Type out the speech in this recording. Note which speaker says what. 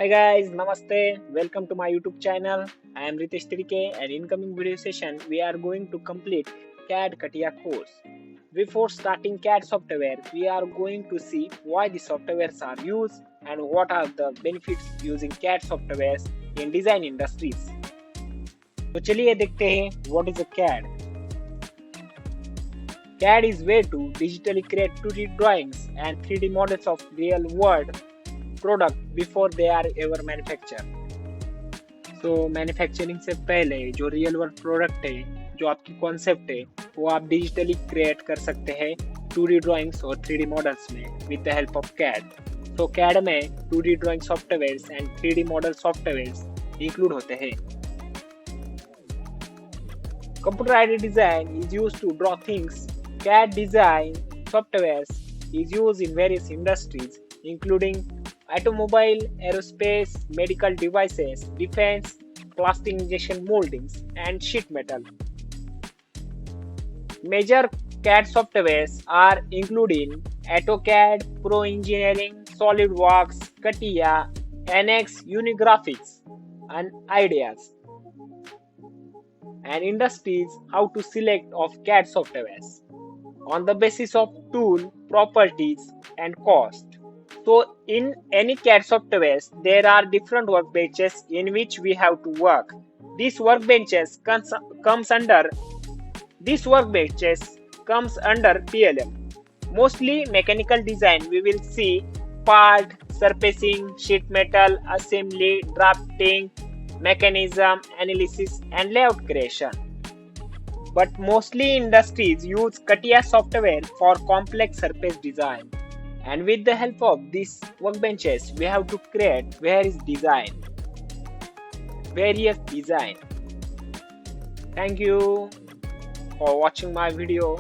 Speaker 1: Hi guys, Namaste. Welcome to my YouTube channel. I am Ritesh Tirike and in coming video session we are going to complete CAD CATIA course. Before starting CAD software, we are going to see why the softwares are used and what are the benefits using CAD softwares in design industries. तो चलिए देखते हैं what is a CAD. CAD is way to digitally create 2D drawings and 3D models of real world product before they are ever manufacture. So manufacturing से पहले जो real world product है, जो आपकी कॉन्सेप्ट है, वो आप डिजिटली क्रिएट कर सकते हैं 2D ड्राइंग्स और 3D मॉडल्स में with the help of CAD. So CAD में 2D drawing softwares and 3D model softwares include होते हैं। Computer aided design is used to draw things. CAD design softwares is used in various industries including automobile, aerospace, medical devices, defense, plastic injection moldings, and sheet metal. Major CAD softwares are including AutoCAD, Pro Engineering, SolidWorks, CATIA, NX, Unigraphics, and Ideas. And industries how to select of CAD softwares on the basis of tool, properties, and cost. So in any CAD softwares, there are different workbenches in which we have to work. These workbenches comes under PLM. Mostly mechanical design, we will see part, surfacing, sheet metal, assembly, drafting, mechanism, analysis, and layout creation. But mostly industries use CATIA software for complex surface design. And with the help of these workbenches, we have to create various design. Thank you for watching my video.